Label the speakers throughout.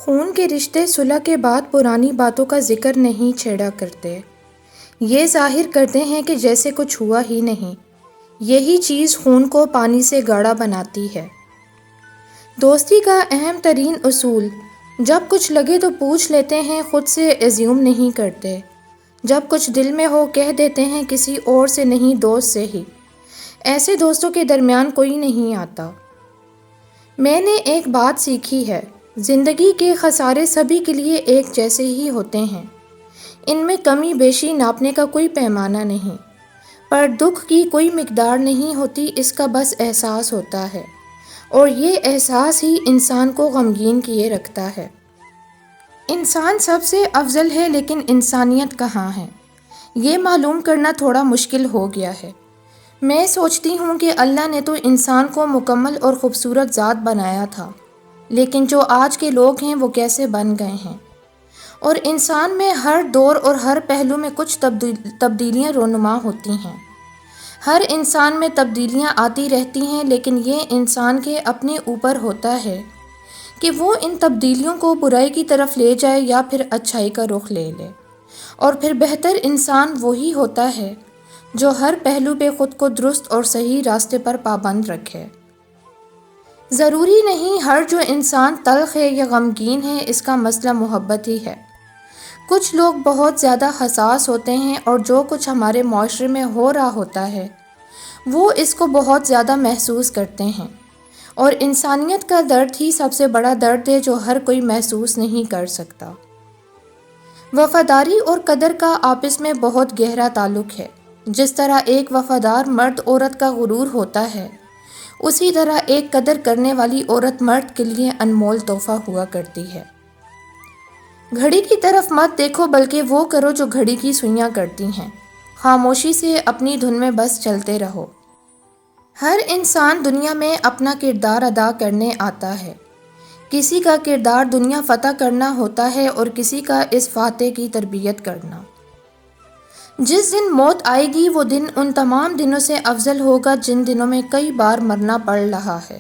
Speaker 1: خون کے رشتے صلح کے بعد پرانی باتوں کا ذکر نہیں چھیڑا کرتے۔ یہ ظاہر کرتے ہیں کہ جیسے کچھ ہوا ہی نہیں۔ یہی چیز خون کو پانی سے گاڑھا بناتی ہے۔ دوستی کا اہم ترین اصول، جب کچھ لگے تو پوچھ لیتے ہیں، خود سے ایزیوم نہیں کرتے۔ جب کچھ دل میں ہو کہہ دیتے ہیں، کسی اور سے نہیں، دوست سے ہی۔ ایسے دوستوں کے درمیان کوئی نہیں آتا۔ میں نے ایک بات سیکھی ہے، زندگی کے خسارے سبھی کے لیے ایک جیسے ہی ہوتے ہیں۔ ان میں کمی بیشی ناپنے کا کوئی پیمانہ نہیں، پر دکھ کی کوئی مقدار نہیں ہوتی، اس کا بس احساس ہوتا ہے، اور یہ احساس ہی انسان کو غمگین کیے رکھتا ہے۔ انسان سب سے افضل ہے، لیکن انسانیت کہاں ہے، یہ معلوم کرنا تھوڑا مشکل ہو گیا ہے۔ میں سوچتی ہوں کہ اللہ نے تو انسان کو مکمل اور خوبصورت ذات بنایا تھا، لیکن جو آج کے لوگ ہیں وہ کیسے بن گئے ہیں، اور انسان میں ہر دور اور ہر پہلو میں کچھ تبدیلیاں رونما ہوتی ہیں۔ ہر انسان میں تبدیلیاں آتی رہتی ہیں، لیکن یہ انسان کے اپنے اوپر ہوتا ہے کہ وہ ان تبدیلیوں کو برائی کی طرف لے جائے یا پھر اچھائی کا رخ لے لے، اور پھر بہتر انسان وہی ہوتا ہے جو ہر پہلو پہ خود کو درست اور صحیح راستے پر پابند رکھے۔ ضروری نہیں ہر جو انسان تلخ ہے یا غمگین ہے اس کا مسئلہ محبت ہی ہے۔ کچھ لوگ بہت زیادہ حساس ہوتے ہیں، اور جو کچھ ہمارے معاشرے میں ہو رہا ہوتا ہے وہ اس کو بہت زیادہ محسوس کرتے ہیں، اور انسانیت کا درد ہی سب سے بڑا درد ہے جو ہر کوئی محسوس نہیں کر سکتا۔ وفاداری اور قدر کا آپس میں بہت گہرا تعلق ہے۔ جس طرح ایک وفادار مرد عورت کا غرور ہوتا ہے، اسی طرح ایک قدر کرنے والی عورت مرد کے لیے انمول تحفہ ہوا کرتی ہے۔ گھڑی کی طرف مت دیکھو، بلکہ وہ کرو جو گھڑی کی سوئیاں کرتی ہیں۔ خاموشی سے اپنی دھن میں بس چلتے رہو۔ ہر انسان دنیا میں اپنا کردار ادا کرنے آتا ہے۔ کسی کا کردار دنیا فتح کرنا ہوتا ہے، اور کسی کا اس فاتح کی تربیت کرنا۔ جس دن موت آئے گی وہ دن ان تمام دنوں سے افضل ہوگا جن دنوں میں کئی بار مرنا پڑ رہا ہے۔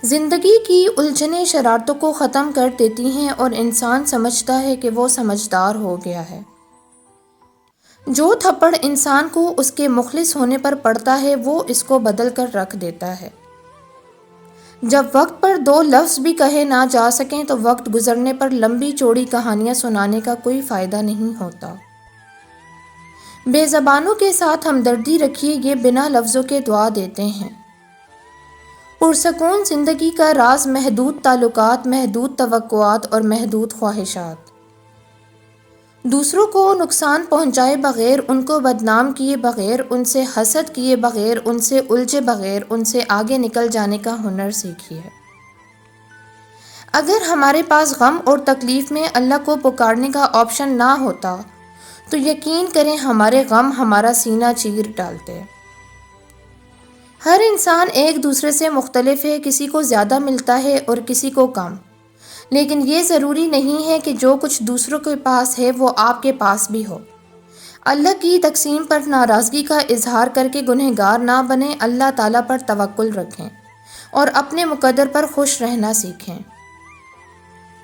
Speaker 1: زندگی کی الجھنیں شرارتوں کو ختم کر دیتی ہیں، اور انسان سمجھتا ہے کہ وہ سمجھدار ہو گیا ہے۔ جو تھپڑ انسان کو اس کے مخلص ہونے پر پڑتا ہے وہ اس کو بدل کر رکھ دیتا ہے۔ جب وقت پر دو لفظ بھی کہے نہ جا سکیں تو وقت گزرنے پر لمبی چوڑی کہانیاں سنانے کا کوئی فائدہ نہیں ہوتا۔ بے زبانوں کے ساتھ ہمدردی رکھیے، یہ بنا لفظوں کے دعا دیتے ہیں۔ پرسکون زندگی کا راز محدود تعلقات، محدود توقعات اور محدود خواہشات۔ دوسروں کو نقصان پہنچائے بغیر، ان کو بدنام کیے بغیر، ان سے حسد کیے بغیر، ان سے الجھے بغیر، ان سے آگے نکل جانے کا ہنر سیکھیے۔ اگر ہمارے پاس غم اور تکلیف میں اللہ کو پکارنے کا آپشن نہ ہوتا تو یقین کریں ہمارے غم ہمارا سینہ چیر ڈالتے۔ ہر انسان ایک دوسرے سے مختلف ہے، کسی کو زیادہ ملتا ہے اور کسی کو کم، لیکن یہ ضروری نہیں ہے کہ جو کچھ دوسروں کے پاس ہے وہ آپ کے پاس بھی ہو۔ اللہ کی تقسیم پر ناراضگی کا اظہار کر کے گنہگار نہ بنیں، اللہ تعالیٰ پر توکل رکھیں اور اپنے مقدر پر خوش رہنا سیکھیں۔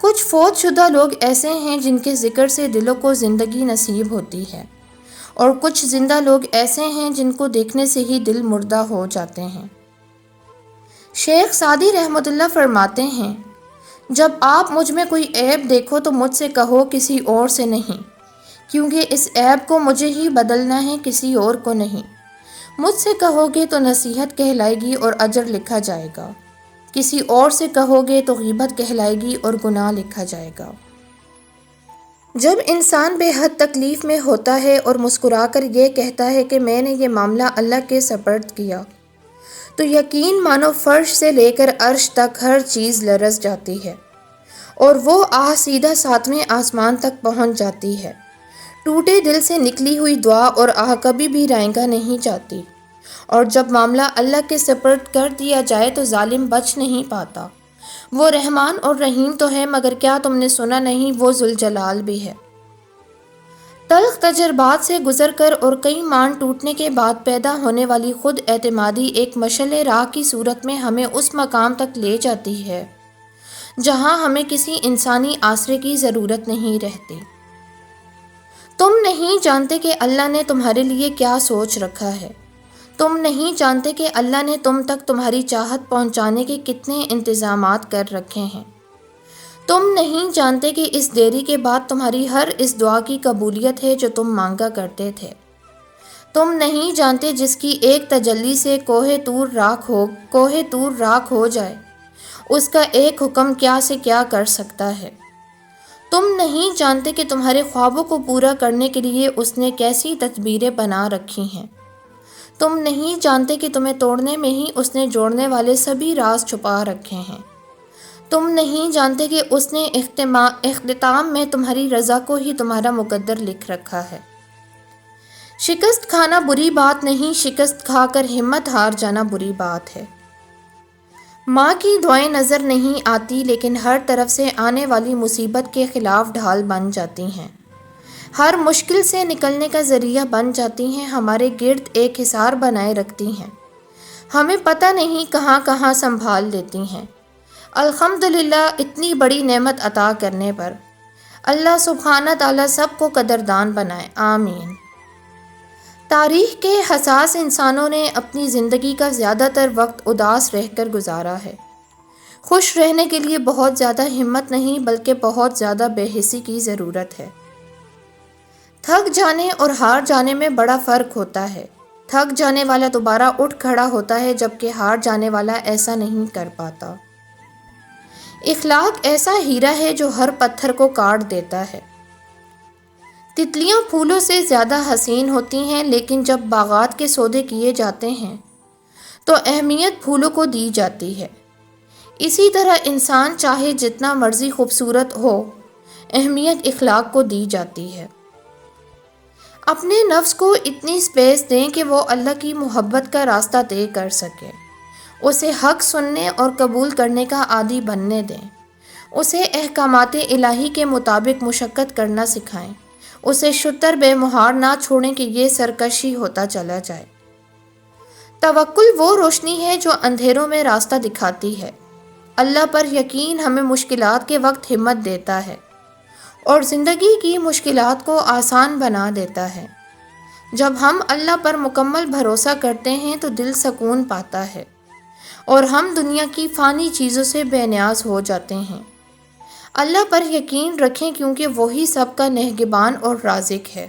Speaker 1: کچھ فوت شدہ لوگ ایسے ہیں جن کے ذکر سے دلوں کو زندگی نصیب ہوتی ہے، اور کچھ زندہ لوگ ایسے ہیں جن کو دیکھنے سے ہی دل مردہ ہو جاتے ہیں۔ شیخ سعدی رحمۃ اللہ فرماتے ہیں، جب آپ مجھ میں کوئی عیب دیکھو تو مجھ سے کہو، کسی اور سے نہیں، کیونکہ اس عیب کو مجھے ہی بدلنا ہے، کسی اور کو نہیں۔ مجھ سے کہو گے تو نصیحت کہلائے گی اور اجر لکھا جائے گا، کسی اور سے کہو گے تو غیبت کہلائے گی اور گناہ لکھا جائے گا۔ جب انسان بے حد تکلیف میں ہوتا ہے اور مسکرا کر یہ کہتا ہے کہ میں نے یہ معاملہ اللہ کے سپرد کیا، تو یقین مانو فرش سے لے کر عرش تک ہر چیز لرز جاتی ہے، اور وہ آہ سیدھا ساتویں آسمان تک پہنچ جاتی ہے۔ ٹوٹے دل سے نکلی ہوئی دعا اور آہ کبھی بھی رائگاں نہیں جاتی، اور جب معاملہ اللہ کے سپرد کر دیا جائے تو ظالم بچ نہیں پاتا۔ وہ رحمان اور رحیم تو ہے، مگر کیا تم نے سنا نہیں وہ ذوالجلال بھی ہے۔ تلخ تجربات سے گزر کر اور کئی مان ٹوٹنے کے بعد پیدا ہونے والی خود اعتمادی ایک مشعل راہ کی صورت میں ہمیں اس مقام تک لے جاتی ہے جہاں ہمیں کسی انسانی آسرے کی ضرورت نہیں رہتی۔ تم نہیں جانتے کہ اللہ نے تمہارے لیے کیا سوچ رکھا ہے۔ تم نہیں جانتے کہ اللہ نے تم تک تمہاری چاہت پہنچانے کے کتنے انتظامات کر رکھے ہیں۔ تم نہیں جانتے کہ اس دیری کے بعد تمہاری ہر اس دعا کی قبولیت ہے جو تم مانگا کرتے تھے۔ تم نہیں جانتے جس کی ایک تجلی سے کوہ طور راکھ ہو جائے، اس کا ایک حکم کیا سے کیا کر سکتا ہے۔ تم نہیں جانتے کہ تمہارے خوابوں کو پورا کرنے کے لیے اس نے کیسی تدبیریں بنا رکھی ہیں۔ تم نہیں جانتے کہ تمہیں توڑنے میں ہی اس نے جوڑنے والے سبھی راز چھپا رکھے ہیں۔ تم نہیں جانتے کہ اس نے اختتام میں تمہاری رضا کو ہی تمہارا مقدر لکھ رکھا ہے۔ شکست کھانا بری بات نہیں، شکست کھا کر ہمت ہار جانا بری بات ہے۔ ماں کی دعائیں نظر نہیں آتی لیکن ہر طرف سے آنے والی مصیبت کے خلاف ڈھال بن جاتی ہیں، ہر مشکل سے نکلنے کا ذریعہ بن جاتی ہیں، ہمارے گرد ایک حصار بنائے رکھتی ہیں، ہمیں پتہ نہیں کہاں کہاں سنبھال لیتی ہیں۔ الحمدللہ اتنی بڑی نعمت عطا کرنے پر۔ اللہ سبحانہ تعالیٰ سب کو قدردان بنائے، آمین۔ تاریخ کے حساس انسانوں نے اپنی زندگی کا زیادہ تر وقت اداس رہ کر گزارا ہے۔ خوش رہنے کے لیے بہت زیادہ ہمت نہیں بلکہ بہت زیادہ بے حسی کی ضرورت ہے۔ تھک جانے اور ہار جانے میں بڑا فرق ہوتا ہے۔ تھک جانے والا دوبارہ اٹھ کھڑا ہوتا ہے جبکہ ہار جانے والا ایسا نہیں کر پاتا۔ اخلاق ایسا ہیرا ہے جو ہر پتھر کو کاٹ دیتا ہے۔ تتلیاں پھولوں سے زیادہ حسین ہوتی ہیں لیکن جب باغات کے سودے کیے جاتے ہیں تو اہمیت پھولوں کو دی جاتی ہے۔ اسی طرح انسان چاہے جتنا مرضی خوبصورت ہو، اہمیت اخلاق کو دی جاتی ہے۔ اپنے نفس کو اتنی سپیس دیں کہ وہ اللہ کی محبت کا راستہ طے کر سکے، اسے حق سننے اور قبول کرنے کا عادی بننے دیں، اسے احکامات الہی کے مطابق مشقت کرنا سکھائیں، اسے شتر بے مہار نہ چھوڑیں کہ یہ سرکشی ہوتا چلا جائے۔ توکل وہ روشنی ہے جو اندھیروں میں راستہ دکھاتی ہے۔ اللہ پر یقین ہمیں مشکلات کے وقت ہمت دیتا ہے اور زندگی کی مشکلات کو آسان بنا دیتا ہے۔ جب ہم اللہ پر مکمل بھروسہ کرتے ہیں تو دل سکون پاتا ہے اور ہم دنیا کی فانی چیزوں سے بے نیاز ہو جاتے ہیں۔ اللہ پر یقین رکھیں کیونکہ وہی سب کا نگہبان اور رازق ہے۔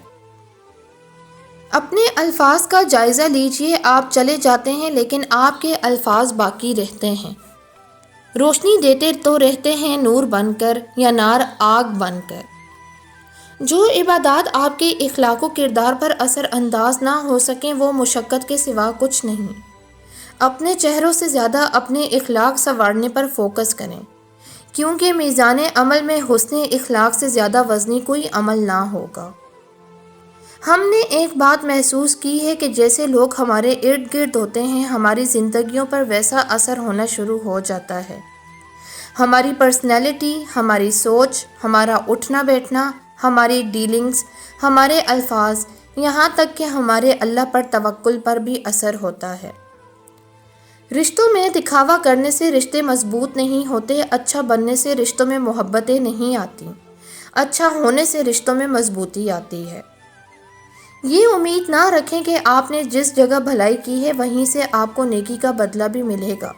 Speaker 1: اپنے الفاظ کا جائزہ لیجئے، آپ چلے جاتے ہیں لیکن آپ کے الفاظ باقی رہتے ہیں، روشنی دیتے تو رہتے ہیں نور بن کر یا نار آگ بن کر۔ جو عبادات آپ کے اخلاق و کردار پر اثر انداز نہ ہو سکیں وہ مشقت کے سوا کچھ نہیں۔ اپنے چہروں سے زیادہ اپنے اخلاق سنوارنے پر فوکس کریں، کیونکہ میزان عمل میں حسن اخلاق سے زیادہ وزنی کوئی عمل نہ ہوگا۔ ہم نے ایک بات محسوس کی ہے کہ جیسے لوگ ہمارے ارد گرد ہوتے ہیں ہماری زندگیوں پر ویسا اثر ہونا شروع ہو جاتا ہے۔ ہماری پرسنالٹی، ہماری سوچ، ہمارا اٹھنا بیٹھنا، ہماری ڈیلنگز، ہمارے الفاظ، یہاں تک کہ ہمارے اللہ پر توکل پر بھی اثر ہوتا ہے۔ رشتوں میں دکھاوا کرنے سے رشتے مضبوط نہیں ہوتے، اچھا بننے سے رشتوں میں محبتیں نہیں آتی، اچھا ہونے سے رشتوں میں مضبوطی آتی ہے۔ یہ امید نہ رکھیں کہ آپ نے جس جگہ بھلائی کی ہے وہیں سے آپ کو نیکی کا بدلہ بھی ملے گا۔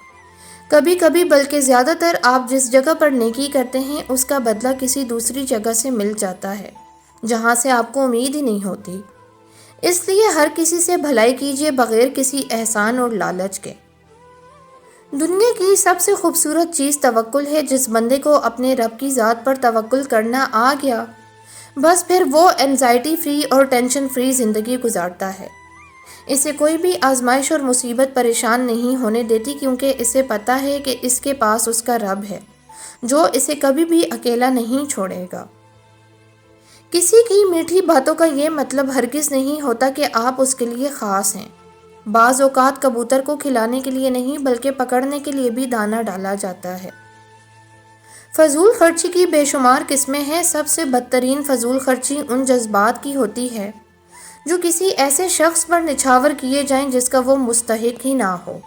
Speaker 1: کبھی کبھی بلکہ زیادہ تر آپ جس جگہ پر نیکی کرتے ہیں اس کا بدلہ کسی دوسری جگہ سے مل جاتا ہے جہاں سے آپ کو امید ہی نہیں ہوتی۔ اس لیے ہر کسی سے بھلائی کیجیے بغیر کسی احسان اور لالچ کے۔ دنیا کی سب سے خوبصورت چیز توکل ہے۔ جس بندے کو اپنے رب کی ذات پر توکل کرنا آ گیا بس پھر وہ اینزائٹی فری اور ٹینشن فری زندگی گزارتا ہے۔ اسے کوئی بھی آزمائش اور مصیبت پریشان نہیں ہونے دیتی کیونکہ اسے پتہ ہے کہ اس کے پاس اس کا رب ہے جو اسے کبھی بھی اکیلا نہیں چھوڑے گا۔ کسی کی میٹھی باتوں کا یہ مطلب ہرگز نہیں ہوتا کہ آپ اس کے لیے خاص ہیں۔ بعض اوقات کبوتر کو کھلانے کے لیے نہیں بلکہ پکڑنے کے لیے بھی دانہ ڈالا جاتا ہے۔ فضول خرچی کی بے شمار قسمیں ہیں۔ سب سے بدترین فضول خرچی ان جذبات کی ہوتی ہے جو کسی ایسے شخص پر نچھاور کیے جائیں جس کا وہ مستحق ہی نہ ہو۔